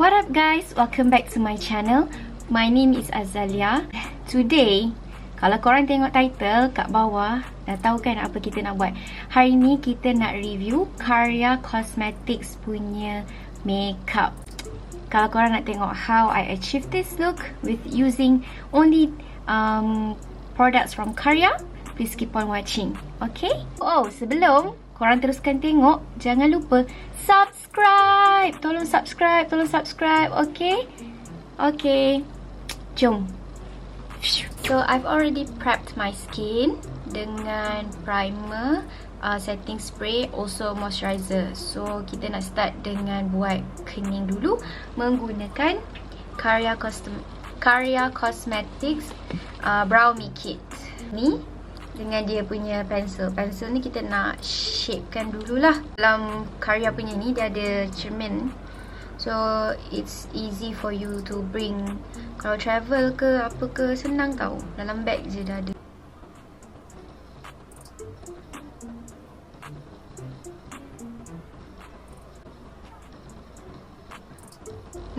What up guys, welcome back to my channel. My name is Azalea. Today, kalau korang tengok title kat bawah, dah tahu kan apa kita nak buat. Hari ni kita nak review Carya Cosmetics punya makeup. Kalau korang nak tengok how I achieve this look with using only products from Carya, please keep on watching. Okay? Oh, sebelum korang teruskan tengok, jangan lupa subscribe. Tolong subscribe, okay? Okay, jom. So, I've already prepped my skin dengan primer, setting spray, also moisturizer. So, kita nak start dengan buat kening dulu menggunakan Carya Cosmetics Brow Me Kit. Ni dengan dia punya pensel. Pensel ni kita nak shapekan dululah. Dalam Carya punya ni dia ada cermin. So it's easy for you to bring. Kalau travel ke apa ke, senang tau. Dalam bag je dah ada.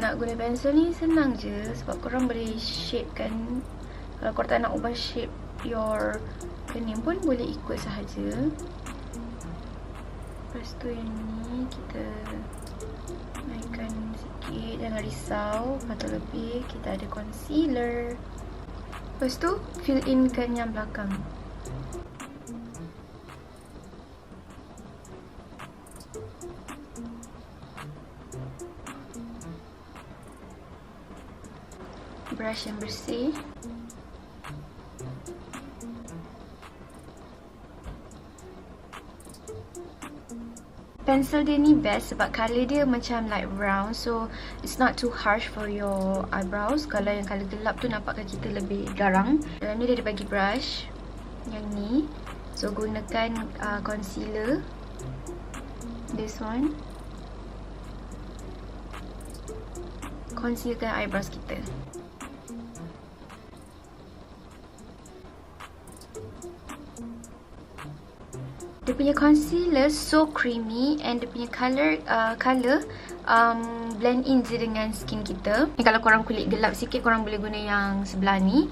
Nak guna pensel ni senang je sebab korang boleh shapekan. Kalau korang tak nak ubah shape your kening pun boleh ikut sahaja. Lepas tu yang ni kita naikkan sikit, jangan risau. Patut lebih kita ada concealer. Lepas tu fill in kan yang belakang. Brush yang bersih. Pensel dia ni best sebab colour dia macam light brown, so it's not too harsh for your eyebrows. Kalau yang colour gelap tu nampakkan kita lebih garang. Dalam ni dia ada bagi brush yang ni. So gunakan concealer, this one. Concealkan eyebrows kita. Dia punya concealer so creamy and dia punya colour blend in je dengan skin kita. Kalau korang kulit gelap sikit, korang boleh guna yang sebelah ni.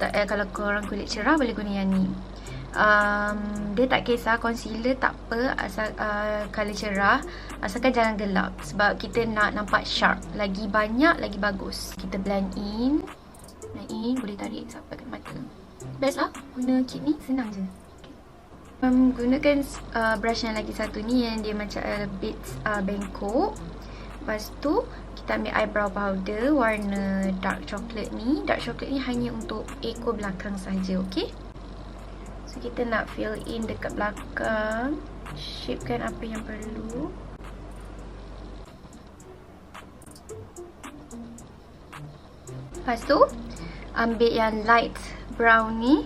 Kalau korang kulit cerah, boleh guna yang ni. Dia tak kisah concealer, tak apa, asal colour cerah, asalkan jangan gelap. Sebab kita nak nampak sharp. Lagi banyak, lagi bagus. Kita blend in. Boleh tarik sampai ke mata. Best lah, guna kit ni, senang je. Gunakan brush yang lagi satu ni yang dia macam a bit bengkok. Lepas tu kita ambil eyebrow powder warna dark chocolate ni. Dark chocolate ni hanya untuk ekor belakang saja, okay? So kita nak fill in dekat belakang, shapekan apa yang perlu. Lepas tu ambil yang light brown ni.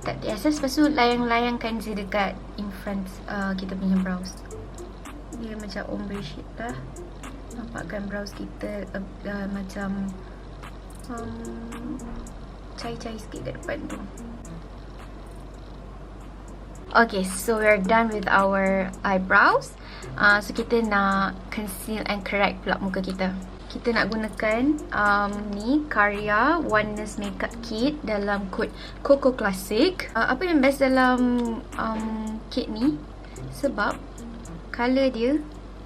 Tak biasa, lepas tu layang-layangkan je dekat in front kita punya brows. Dia macam ombre shade lah. Nampakkan brows kita macam cair-cair sikit kat depan tu. Okay, so we're done with our eyebrows. So kita nak conceal and correct pula muka kita. Kita nak gunakan ni Carya Oneness Makeup Kit dalam kod Coco Classic. Apa yang best dalam kit ni? Sebab colour dia,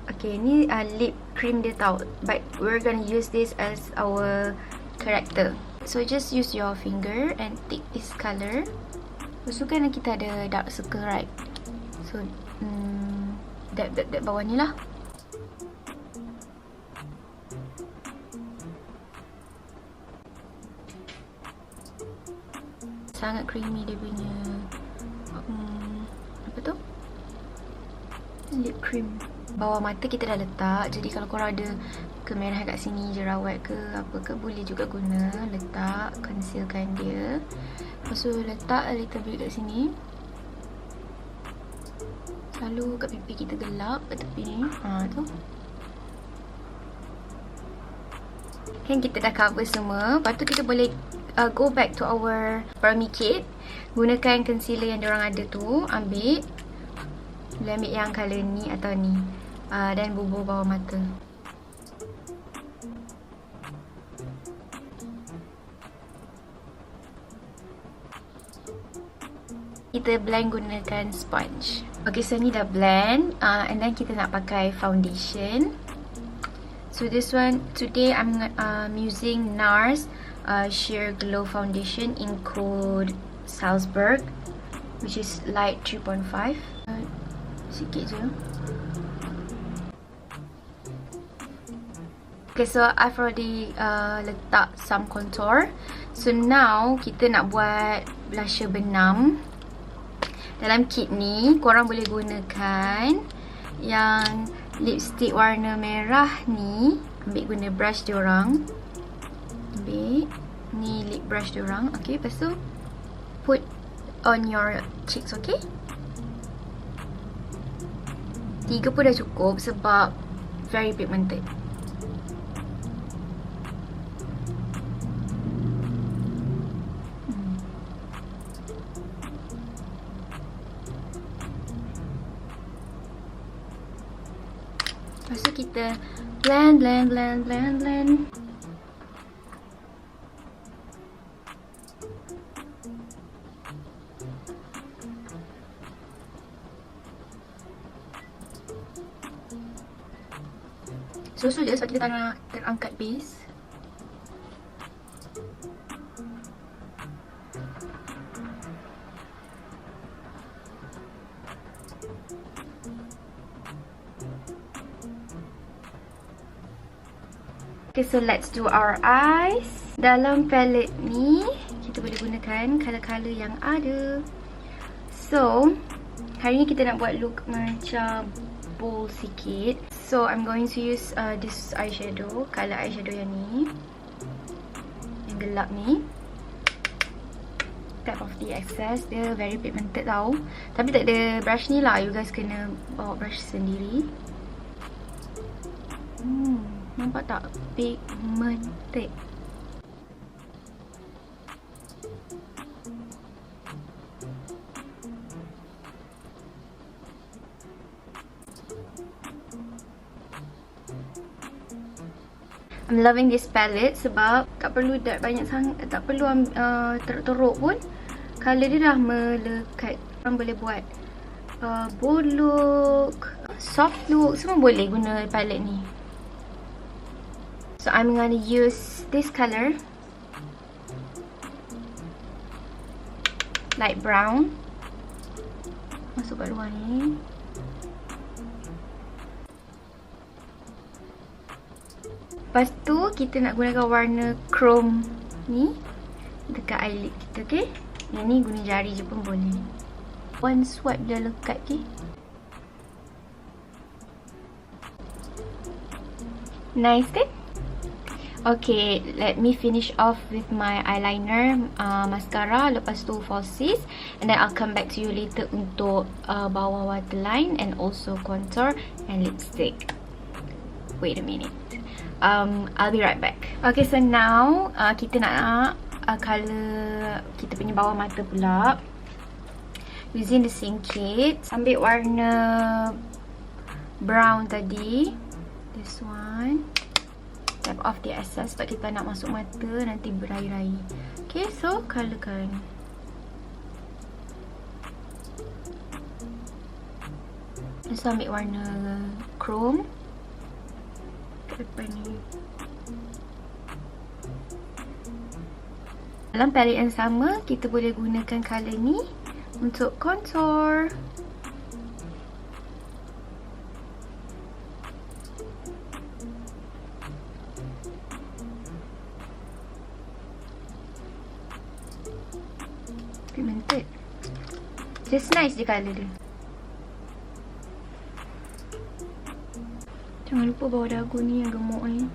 okay, ni lip cream dia tau, but we're gonna use this as our corrector. So just use your finger and take this colour. Lepas tu kan kita ada dark circle, right? So dab bawah ni lah. Sangat creamy dia punya apa tu? Lip cream. Bawah mata kita dah letak. Jadi kalau korang ada kemerahan kat sini, jerawat ke apa ke, boleh juga guna. Letak, concealkan dia. Lepas tu letak a little bit kat sini. Selalu kat pipi kita gelap kat tepi ni. Tu. Kan kita dah cover semua. Lepas tu kita boleh go back to our Brow Me Kit. Gunakan concealer yang diorang ada tu. Ambil yang colour ni atau ni. dan bubur bawah mata. Kita blend gunakan sponge. Okay, so ni dah blend, and then kita nak pakai foundation. So this one, today I'm using NARS Sheer Glow Foundation in code Salzburg, which is light 3.5. Sikit je. Okay, so I've already letak some contour. So now kita nak buat blusher benam. Dalam kit ni, korang boleh gunakan yang lipstick warna merah ni. Ambil guna brush diorang. Ambil ni lip brush diorang. Okay, lepas tu put on your cheeks, okay? 3 pun dah cukup sebab very pigmented. Lepas tu kita blend. Susu je sebab kita tak nak terangkat base. Okay, so let's do our eyes. Dalam palette ni, kita boleh gunakan color-color yang ada. So, hari ni kita nak buat look macam bold sikit. So, I'm going to use this eyeshadow, color eyeshadow yang ni. Yang gelap ni. Tap off the excess. Dia very pigmented tau. Tapi tak ada brush ni lah. You guys kena bawa brush sendiri. Nampak tak? Pigmented. I'm loving this palette sebab tak perlu banyak sangat, tak perlu teruk-teruk pun. Colour dia dah melekat. Orang boleh buat bold look, soft look, semua boleh guna palette ni. So I'm gonna use this color, light brown. Masuk kat luar ni. Lepas tu kita nak gunakan warna chrome ni dekat eyelid kita, okay? Yang ni guna jari je pun boleh. One swipe dah lekat, okay? Nice kan? Okay, let me finish off with my eyeliner, mascara, lepas tu falsies, and then I'll come back to you later untuk bawah waterline and also contour and lipstick. Wait a minute. I'll be right back. Okay, so now kita nak colour kita punya bawah mata pula. Using the same kit. Ambil warna brown tadi. This one. Tap off the excess sebab kita nak masuk mata nanti berair-air. Okay, so colourkan. Lepas tu ambil warna chrome kat depan ni. Dalam palette yang sama, kita boleh gunakan colour ni untuk contour. Pigmented. Just nice je colour dia. Jangan lupa bawah dagu ni yang gemuk ni.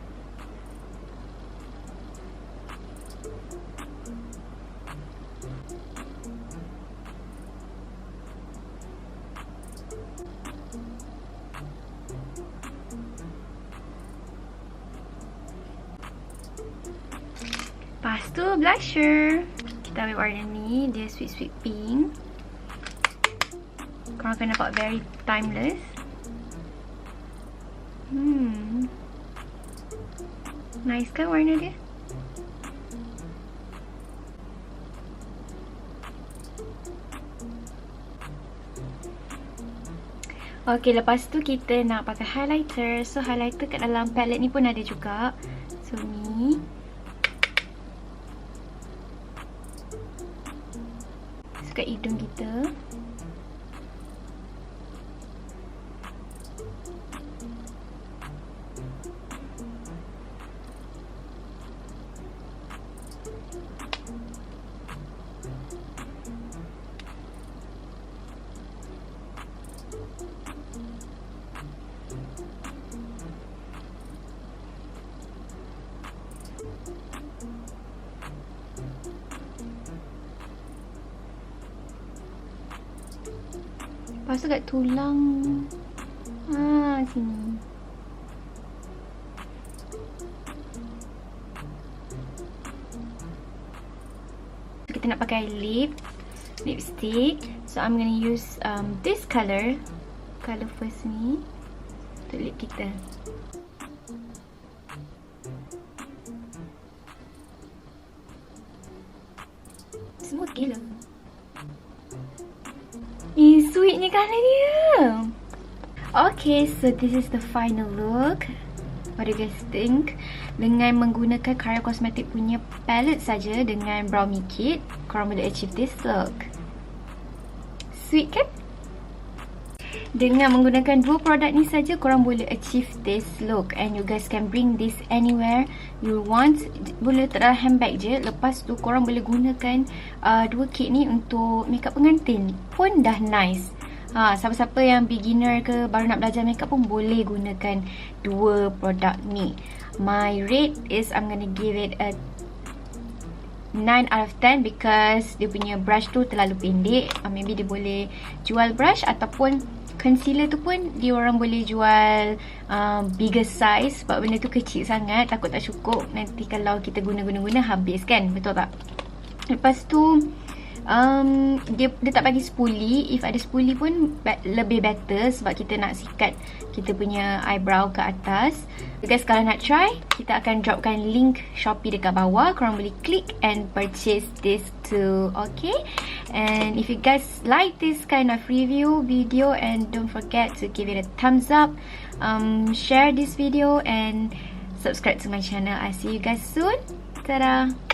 Lepas tu blusher. Kita ambil warna ni, dia sweet pink. Korang akan nampak very timeless. Nice kan warna dia? Okay, lepas tu kita nak pakai highlighter. So, highlighter kat dalam palette ni pun ada juga. So, ni. So, kat hidung kita. Lepas tu kat tulang. Sini. Kita nak pakai lipstick. So I'm gonna use this color first ni untuk lip kita. Smooth gila. Sweetnya colour dia. Okay, so this is the final look. What do you guys think? Dengan menggunakan Carya Cosmetics punya palette saja dengan brow me kit, korang boleh achieve this look. Sweet kan? Dengan menggunakan dua produk ni saja, korang boleh achieve this look. And you guys can bring this anywhere you want. Boleh taruh handbag je. Lepas tu korang boleh gunakan dua kit ni untuk makeup pengantin pun dah nice. Siapa-siapa yang beginner ke baru nak belajar makeup pun boleh gunakan dua produk ni. My rate is I'm gonna give it a 9 out of 10 because dia punya brush tu terlalu pendek. Maybe dia boleh jual brush ataupun concealer tu pun dia orang boleh jual bigger size sebab benda tu kecil sangat, takut tak cukup nanti kalau kita guna habis kan, betul tak? Lepas tu dia tak bagi spoolie. If ada spoolie pun lebih better sebab kita nak sikat kita punya eyebrow ke atas. Guys, kalau nak try, kita akan dropkan link Shopee dekat bawah. Korang boleh klik and purchase this too. Okay, and if you guys like this kind of review video, and don't forget to give it a thumbs up, share this video and subscribe to my channel. I see you guys soon. Ta-da!